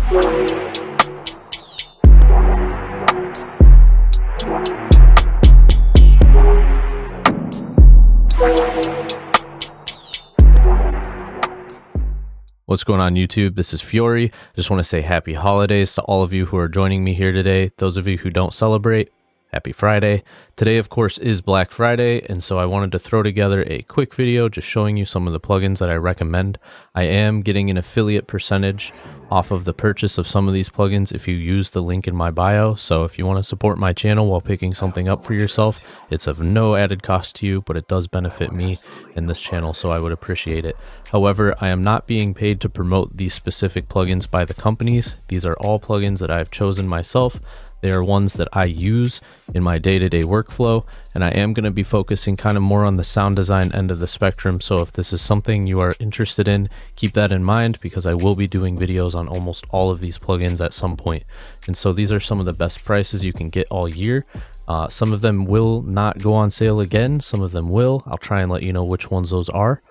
What's going on YouTube? This is Fiore. Just want to say happy holidays to all of you who are joining me here today. Those of you who don't celebrate, happy Friday. Today, of course, is Black Friday, and so I wanted to throw together a quick video just showing you some of the plugins that I recommend. I am getting an affiliate percentage off of the purchase of some of these plugins if you use the link in my bio. So if you want to support my channel while picking something up for yourself, it's of no added cost to you, but it does benefit me in this channel, so I would appreciate it. However, I am not being paid to promote these specific plugins by the companies. These are all plugins that I've chosen myself. They are ones that I use in my day-to-day workflow, and I am going to be focusing kind of more on the sound design end of the spectrum. So if this is something you are interested in, keep that in mind, because I will be doing videos on almost all of these plugins at some point. And so these are some of the best prices you can get all year. Some of them will not go on sale again. Some of them will. I'll try and let you know which ones those are.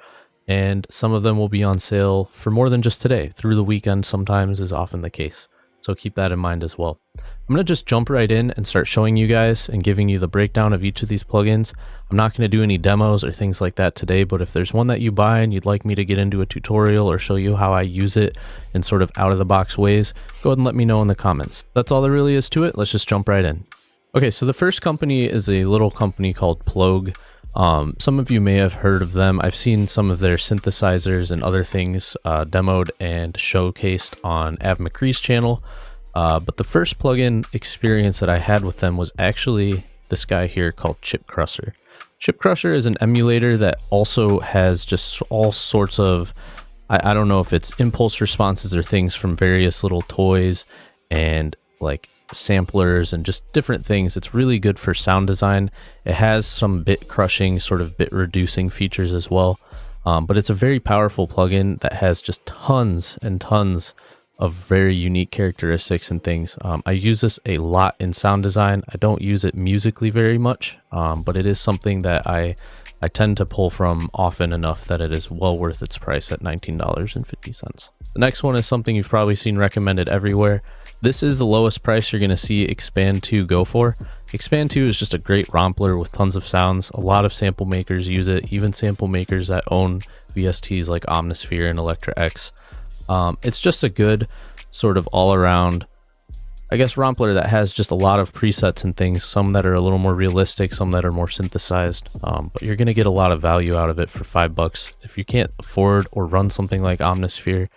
And some of them will be on sale for more than just today. Through the weekend sometimes is often the case. So keep that in mind as well. I'm going to just jump right in and start showing you guys and giving you the breakdown of each of these plugins. I'm not going to do any demos or things like that today, but if there's one that you buy and you'd like me to get into a tutorial or show you how I use it in sort of out of the box ways, go ahead and let me know in the comments. That's all there really is to it. Let's just jump right in. Okay, so the first company is a little company called Plog. Some of you may have heard of them. I've seen some of their synthesizers and other things demoed and showcased on Av McCree's channel. But the first plugin experience that I had with them was actually this guy here called Chip Crusher. Chip Crusher is an emulator that also has just all sorts of, I don't know if it's impulse responses or things from various little toys and like samplers and just different things. It's really good for sound design. It has some bit crushing, sort of bit reducing features as well. But it's a very powerful plugin that has just tons and tons of very unique characteristics and things. I use this a lot in sound design. I don't use it musically very much, but it is something that I tend to pull from often enough that it is well worth its price at $19.50. The next one is something you've probably seen recommended everywhere. This is the lowest price you're going to see Expand 2 go for. Expand 2 is just a great rompler with tons of sounds. A lot of sample makers use it, even sample makers that own VSTs like Omnisphere and Electra X. It's just a good sort of all-around, I guess, rompler that has just a lot of presets and things, some that are a little more realistic, some that are more synthesized, but you're going to get a lot of value out of it for $5. If you can't afford or run something like Omnisphere,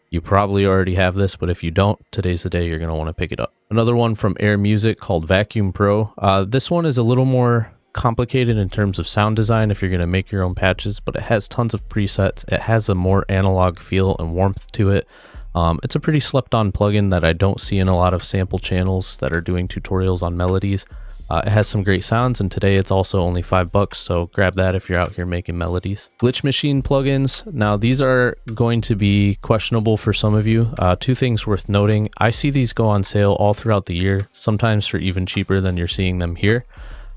you probably already have this, but if you don't, today's the day you're going to want to pick it up. Another one from Air Music called Vacuum Pro. This one is a little more complicated in terms of sound design if you're going to make your own patches, but it has tons of presets. It has a more analog feel and warmth to it. It's a pretty slept on plugin that I don't see in a lot of sample channels that are doing tutorials on melodies. It has some great sounds, and today it's also only $5, so grab that if you're out here making melodies. Glitch Machine plugins. Now these are going to be questionable for some of you. Two things worth noting. I see these go on sale all throughout the year, sometimes for even cheaper than you're seeing them here.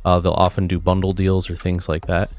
They'll often do bundle deals or things like that.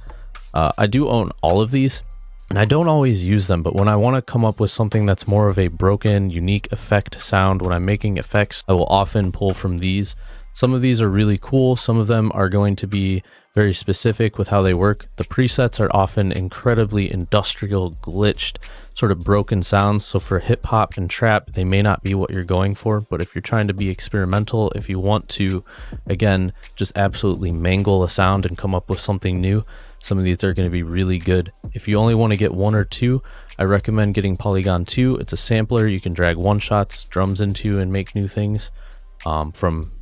I do own all of these, and I don't always use them, but when I want to come up with something that's more of a broken, unique effect sound, when I'm making effects, I will often pull from these. Some of these are really cool. Some of them are going to be very specific with how they work. The presets are often incredibly industrial, glitched, sort of broken sounds. So for hip hop and trap, they may not be what you're going for, but if you're trying to be experimental, if you want to, again, just absolutely mangle a sound and come up with something new, some of these are going to be really good. If you only want to get one or two, I recommend getting Polygon 2. It's a sampler you can drag one-shots, drums into, and make new things from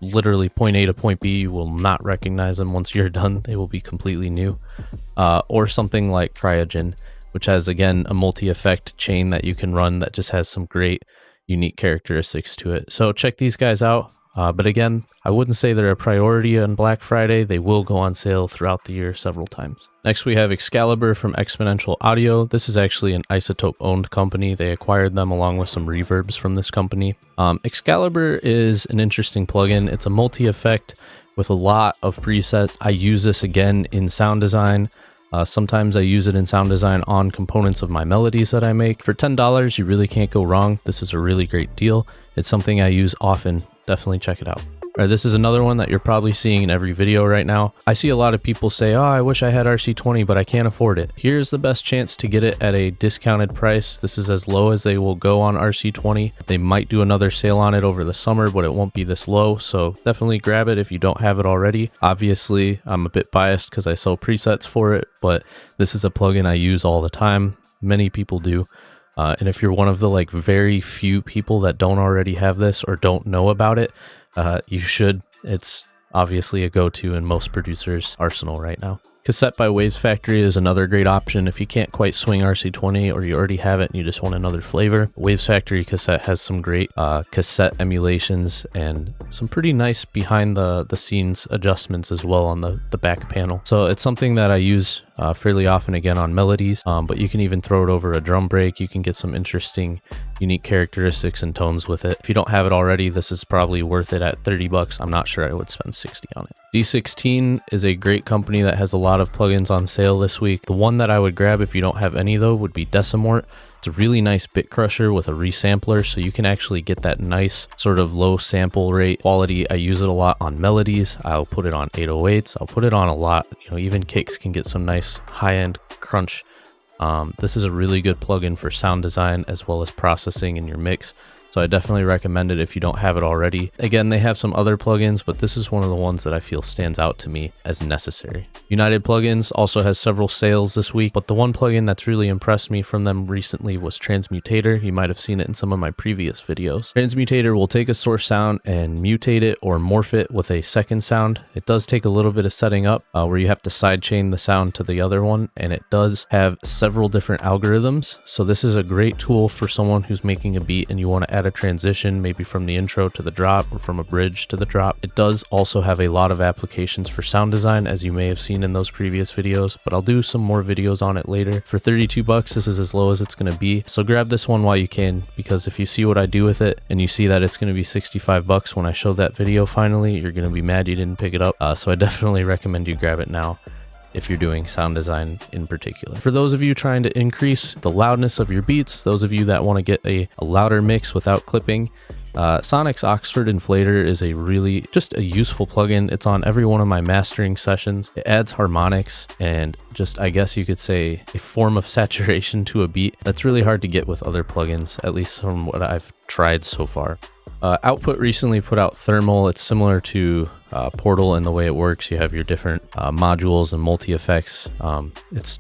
literally point A to point B. You will not recognize them once you're done. They will be completely new. Or something like Cryogen, which has, again, a multi-effect chain that you can run that just has some great unique characteristics to it. So check these guys out. But again, I wouldn't say they're a priority on Black Friday. They will go on sale throughout the year several times. Next, we have Excalibur from Exponential Audio. This is actually an Isotope owned company. They acquired them along with some reverbs from this company. Excalibur is an interesting plugin. It's a multi-effect with a lot of presets. I use this again in sound design. Sometimes I use it in sound design on components of my melodies that I make. For $10, you really can't go wrong. This is a really great deal. It's something I use often. Definitely check it out. All right, this is another one that you're probably seeing in every video right now. I see a lot of people say, oh, I wish I had RC20, but I can't afford it. Here's the best chance to get it at a discounted price. This is as low as they will go on RC20. They might do another sale on it over the summer, but it won't be this low. So definitely grab it if you don't have it already. Obviously, I'm a bit biased because I sell presets for it, but this is a plugin I use all the time. Many people do. And if you're one of the like very few people that don't already have this or don't know about it, you should. It's obviously a go-to in most producers' arsenal right now. Cassette by Waves Factory is another great option if you can't quite swing RC20 or you already have it and you just want another flavor. Waves Factory cassette has some great cassette emulations and some pretty nice behind the scenes adjustments as well on the back panel. So it's something that I use fairly often again on melodies, but you can even throw it over a drum break. You can get some interesting unique characteristics and tones with it. If you don't have it already, this is probably worth it at 30 bucks. I'm not sure I would spend 60 on it. D16 is a great company that has a lot of plugins on sale this week. The one that I would grab if you don't have any though would be Decimort. It's a really nice bit crusher with a resampler, so you can actually get that nice sort of low sample rate quality. I use it a lot on melodies. I'll put it on 808s. I'll put it on a lot. You know, even kicks can get some nice high-end crunch. This is a really good plugin for sound design as well as processing in your mix. So I definitely recommend it if you don't have it already. Again, they have some other plugins, but this is one of the ones that I feel stands out to me as necessary. United Plugins also has several sales this week, but the one plugin that's really impressed me from them recently was Transmutator. You might have seen it in some of my previous videos. Transmutator will take a source sound and mutate it or morph it with a second sound. It does take a little bit of setting up where you have to sidechain the sound to the other one, and it does have several different algorithms. So this is a great tool for someone who's making a beat and you want to add a transition, maybe from the intro to the drop or from a bridge to the drop. It does also have a lot of applications for sound design, as you may have seen in those previous videos, but I'll do some more videos on it later. For 32 bucks, this is as low as it's going to be. So grab this one while you can, because if you see what I do with it and you see that it's going to be 65 bucks when I show that video finally, you're going to be mad you didn't pick it up. So I definitely recommend you grab it now if you're doing sound design in particular. For those of you trying to increase the loudness of your beats, those of you that want to get a louder mix without clipping, Sonic's Oxford Inflator is a really just a useful plugin. It's on every one of my mastering sessions. It adds harmonics and just, I guess you could say, a form of saturation to a beat that's really hard to get with other plugins, at least from what I've tried so far. Output recently put out Thermal. It's similar to Portal in the way it works. You have your different modules and multi-effects. It's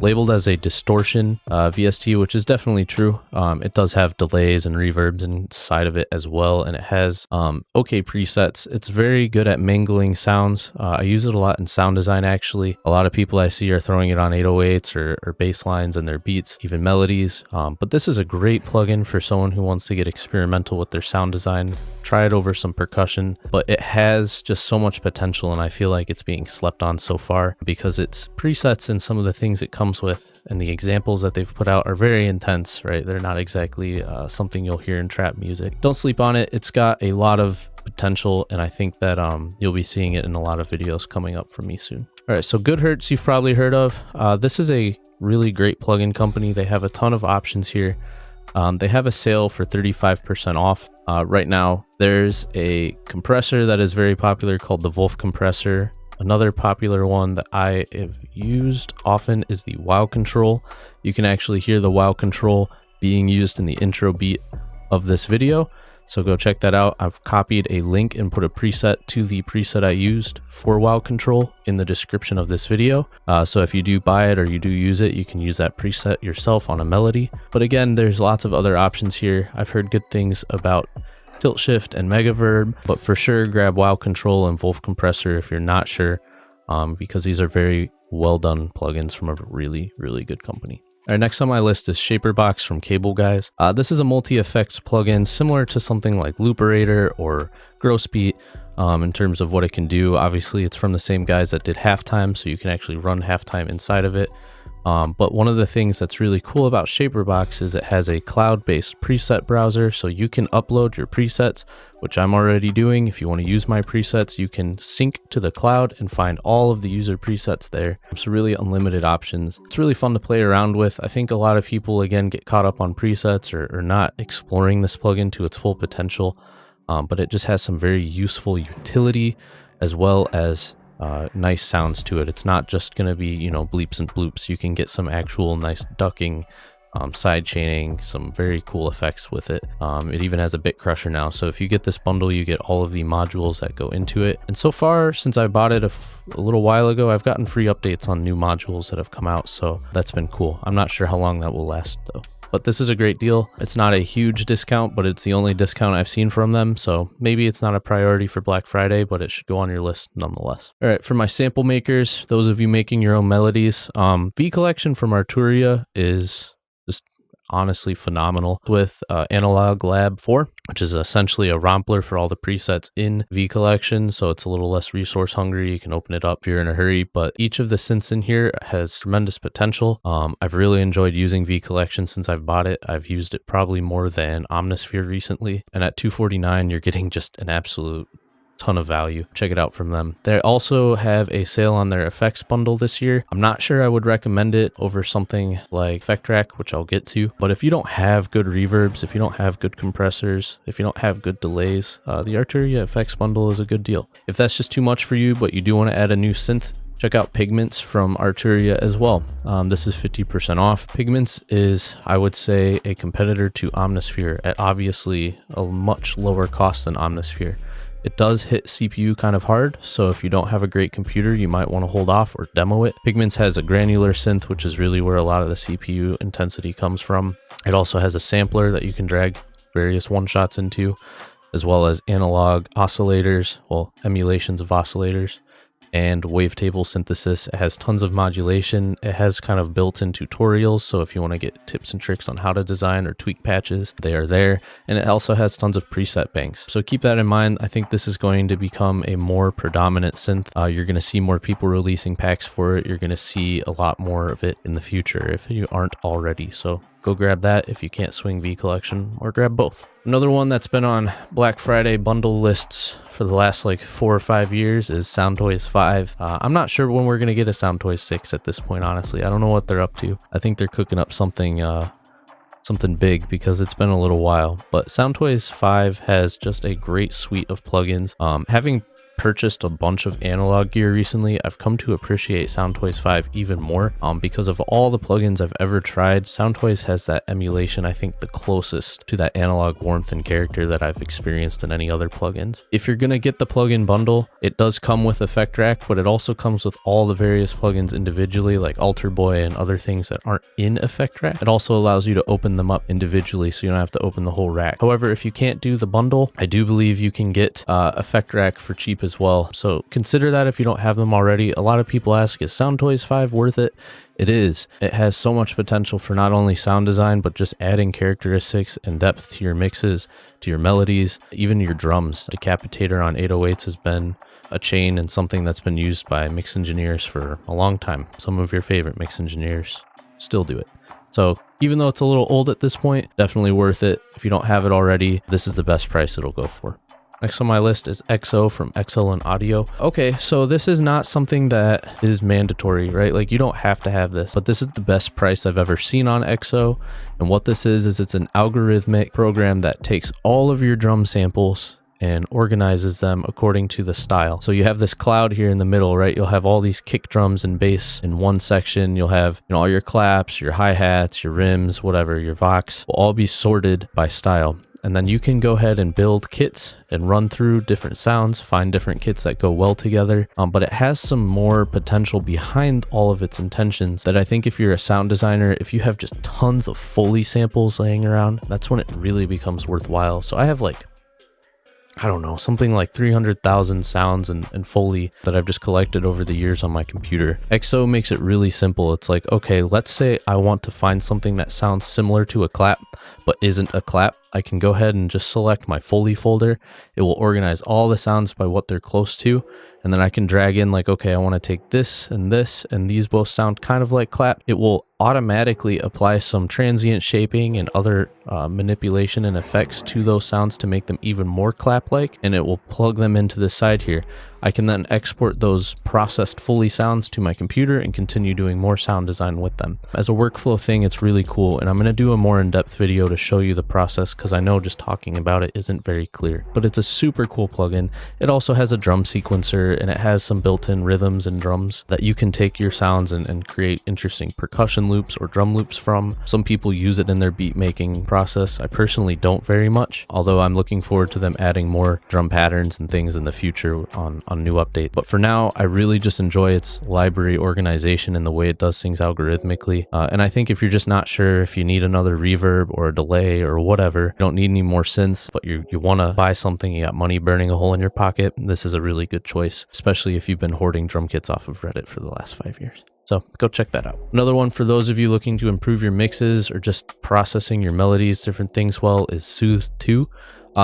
labeled as a distortion VST, which is definitely true. It does have delays and reverbs inside of it as well, and it has okay presets. It's very good at mingling sounds. I use it a lot in sound design actually. A lot of people I see are throwing it on 808s or bass lines in their beats, even melodies. But this is a great plugin for someone who wants to get experimental with their sound design. Try it over some percussion, but it has just so much potential, and I feel like it's being slept on so far because its presets and some of the things it comes with and the examples that they've put out are very intense, right? They're not exactly something you'll hear in trap music. Don't sleep on it. It's got a lot of potential, and I think that you'll be seeing it in a lot of videos coming up from me soon. All right, so Goodhertz you've probably heard of. This is a really great plugin company. They have a ton of options here. They have a sale for 35% off right now. There's a compressor that is very popular called the Wolf compressor. Another popular one that I have used often is the Wow Control. You can actually hear the Wow Control being used in the intro beat of this video. So go check that out. I've copied a link and put a preset to the preset I used for Wow Control in the description of this video. So if you do buy it or you do use it, you can use that preset yourself on a melody. But again, there's lots of other options here. I've heard good things about Tilt Shift and Megaverb, but for sure grab Wow Control and Wolf Compressor if you're not sure, because these are very well done plugins from a really, really good company. All right, next on my list is Shaperbox from Cable Guys. This is a multi-effect plugin similar to something like Looperator or Gross Beat in terms of what it can do. Obviously, it's from the same guys that did Halftime, so you can actually run Halftime inside of it. But one of the things that's really cool about Shaperbox is it has a cloud-based preset browser, so you can upload your presets, which I'm already doing. If you want to use my presets, you can sync to the cloud and find all of the user presets there. So really unlimited options. It's really fun to play around with. I think a lot of people, again, get caught up on presets or not exploring this plugin to its full potential, but it just has some very useful utility as well as nice sounds to it. It's not just going to be, you know, bleeps and bloops. You can get some actual nice ducking, side chaining, some very cool effects with it. It even has a bit crusher now. So if you get this bundle, you get all of the modules that go into it. And so far, since I bought it a little while ago, I've gotten free updates on new modules that have come out. So that's been cool. I'm not sure how long that will last though. But this is a great deal. It's not a huge discount, but it's the only discount I've seen from them. So maybe it's not a priority for Black Friday, but it should go on your list nonetheless. All right, for my sample makers, those of you making your own melodies, V Collection from Arturia is just honestly phenomenal with Analog Lab 4, which is essentially a Rompler for all the presets in V Collection. So it's a little less resource hungry. You can open it up if you're in a hurry, but each of the synths in here has tremendous potential. I've really enjoyed using V Collection since I've bought it. I've used it probably more than Omnisphere recently. And at $249, you're getting just an absolute ton of value. Check it out from them. They also have a sale on their effects bundle this year. I'm not sure I would recommend it over something like Effect Rack, which I'll get to, but if you don't have good reverbs, if you don't have good compressors, if you don't have good delays, the Arturia effects bundle is a good deal. If that's just too much for you, but you do want to add a new synth, check out Pigments from Arturia as well. This is 50% off. Pigments is, I would say, a competitor to Omnisphere at obviously a much lower cost than Omnisphere. It does hit CPU kind of hard, so if you don't have a great computer, you might want to hold off or demo it. Pigments has a granular synth, which is really where a lot of the CPU intensity comes from. It also has a sampler that you can drag various one-shots into, as well as analog oscillators, well, emulations of oscillators, and wavetable synthesis. It has tons of modulation. It has kind of built-in tutorials, so if you want to get tips and tricks on how to design or tweak patches, they are there. And it also has tons of preset banks. So keep that in mind. I think this is going to become a more predominant synth. You're going to see more people releasing packs for it. You're going to see a lot more of it in the future if you aren't already. So go grab that if you can't swing V Collection, or grab both. Another one that's been on Black Friday bundle lists for the last like 4 or 5 years is Soundtoys 5. I'm not sure when we're going to get a Soundtoys 6 at this point, honestly. I don't know what they're up to. I think they're cooking up something something big because it's been a little while. But Soundtoys 5 has just a great suite of plugins. Having purchased a bunch of analog gear recently, I've come to appreciate Soundtoys 5 even more because of all the plugins I've ever tried. Soundtoys has that emulation, I think, the closest to that analog warmth and character that I've experienced in any other plugins. If you're going to get the plugin bundle, it does come with Effect Rack, but it also comes with all the various plugins individually, like Alter Boy and other things that aren't in Effect Rack. It also allows you to open them up individually, so you don't have to open the whole rack. However, if you can't do the bundle, I do believe you can get Effect Rack for cheap as well. So consider that if you don't have them already. A lot of people ask, is Soundtoys 5 worth it? It is. It has so much potential for not only sound design, but just adding characteristics and depth to your mixes, to your melodies, even your drums. Decapitator on 808s has been a chain and something that's been used by mix engineers for a long time. Some of your favorite mix engineers still do it. So even though it's a little old at this point, definitely worth it. If you don't have it already, this is the best price it'll go for. Next on my list is XO from Excellent Audio. Okay, so this is not something that is mandatory, right? Like, you don't have to have this, but this is the best price I've ever seen on XO. And what this is it's an algorithmic program that takes all of your drum samples and organizes them according to the style. So you have this cloud here in the middle, right? You'll have all these kick drums and bass in one section. You'll have, all your claps, your hi-hats, your rims, whatever, your vox will all be sorted by style. And then you can go ahead and build kits and run through different sounds, find different kits that go well together. But it has some more potential behind all of its intentions that I think if you're a sound designer, if you have just tons of Foley samples laying around, that's when it really becomes worthwhile. So I have like, I don't know, something like 300,000 sounds and Foley that I've just collected over the years on my computer. XO makes it really simple. It's like, okay, let's say I want to find something that sounds similar to a clap, but isn't a clap. I can go ahead and just select my Foley folder. It will organize all the sounds by what they're close to. and then I can drag in like, okay, I want to take this, and these both sound kind of like clap. It will automatically apply some transient shaping and other manipulation and effects to those sounds to make them even more clap-like, and it will plug them into the side here. I can then export those processed Foley sounds to my computer and continue doing more sound design with them. As a workflow thing, it's really cool, and I'm going to do a more in-depth video to show you the process because I know just talking about it isn't very clear. But it's a super cool plugin. It also has a drum sequencer, and it has some built-in rhythms and drums that you can take your sounds and create interesting percussion loops or drum loops from. Some people use it in their beat making process. I personally don't very much, although I'm looking forward to them adding more drum patterns and things in the future on new updates. But for now, I really just enjoy its library organization and the way it does things algorithmically. And I think if you're just not sure if you need another reverb or a delay or whatever, you don't need any more synths, but you want to buy something, you got money burning a hole in your pocket, this is a really good choice, especially if you've been hoarding drum kits off of Reddit for the last 5 years. So go check that out. Another one for those of you looking to improve your mixes or just processing your melodies, different things well, is Soothe 2.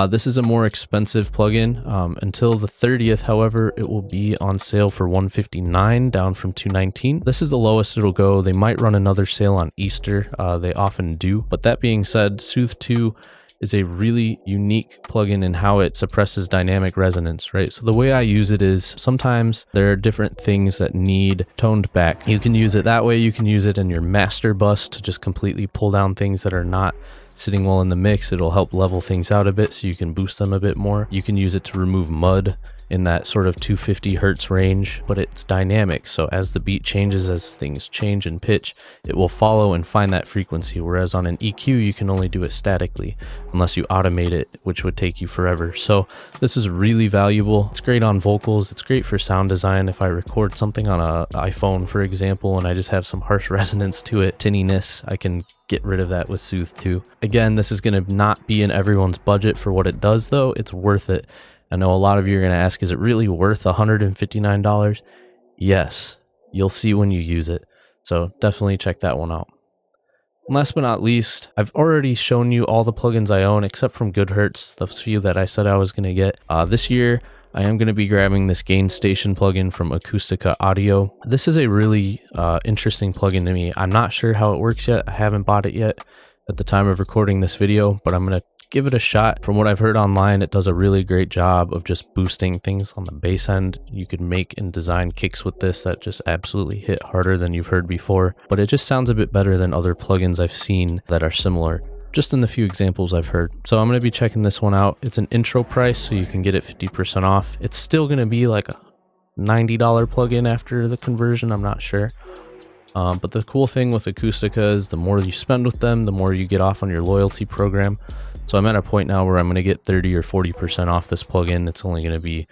This is a more expensive plugin. Until the 30th, however, it will be on sale for $159, down from $219. This is the lowest it'll go. They might run another sale on Easter. They often do. But that being said, Soothe 2 is a really unique plugin in how it suppresses dynamic resonance, right? So the way I use it is sometimes there are different things that need toned back. You can use it that way. You can use it in your master bus to just completely pull down things that are not sitting well in the mix. It'll help level things out a bit so you can boost them a bit more. You can use it to remove mud in that sort of 250 hertz range, but it's dynamic. So as the beat changes, as things change in pitch, it will follow and find that frequency. Whereas on an EQ, you can only do it statically unless you automate it, which would take you forever. So this is really valuable. It's great on vocals. It's great for sound design. If I record something on an iPhone, for example, and I just have some harsh resonance to it, tinniness, I can get rid of that with Soothe 2. Again, this is going to not be in everyone's budget for what it does, though. It's worth it. I know a lot of you are going to ask, is it really worth $159? Yes, you'll see when you use it. So definitely check that one out. And last but not least, I've already shown you all the plugins I own, except from Goodhertz, the few that I said I was going to get. This year, I am going to be grabbing this gain station plugin from Acoustica Audio. This is a really interesting plugin to me. I'm not sure how it works yet. I haven't bought it yet at the time of recording this video, but I'm going to give it a shot. From what I've heard online, it does a really great job of just boosting things on the bass end. You can make and design kicks with this that just absolutely hit harder than you've heard before, but it just sounds a bit better than other plugins I've seen that are similar, just in the few examples I've heard. So I'm going to be checking this one out. It's an intro price, so you can get it 50% off. It's still going to be like a $90 plugin after the conversion, I'm not sure. But the cool thing with Acoustica is the more you spend with them, the more you get off on your loyalty program. So I'm at a point now where I'm going to get 30 or 40% off this plugin. It's only going to be,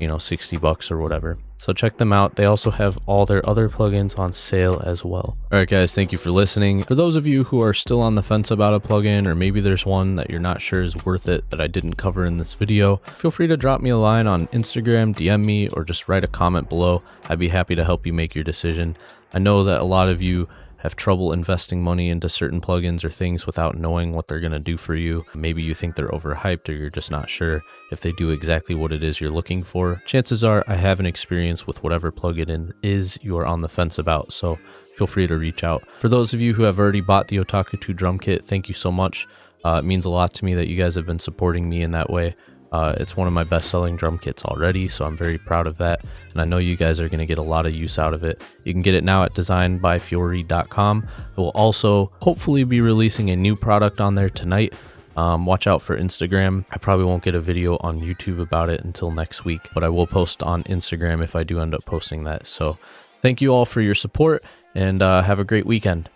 you know, 60 bucks or whatever. So check them out. They also have all their other plugins on sale as well. All right, guys, thank you for listening. For those of you who are still on the fence about a plugin, or maybe there's one that you're not sure is worth it that I didn't cover in this video, feel free to drop me a line on Instagram, DM me, or just write a comment below. I'd be happy to help you make your decision. I know that a lot of you have trouble investing money into certain plugins or things without knowing what they're going to do for you. Maybe you think they're overhyped, or you're just not sure if they do exactly what it is you're looking for. Chances are I have an experience with whatever plugin is you are on the fence about, so feel free to reach out. For those of you who have already bought the Otaku 2 drum kit, thank you so much. It means a lot to me that you guys have been supporting me in that way. It's one of my best-selling drum kits already, so I'm very proud of that, and I know you guys are going to get a lot of use out of it. You can get it now at designbyfiori.com. I will also hopefully be releasing a new product on there tonight. Watch out for Instagram. I probably won't get a video on YouTube about it until next week, but I will post on Instagram if I do end up posting that. So thank you all for your support, and have a great weekend.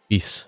Peace.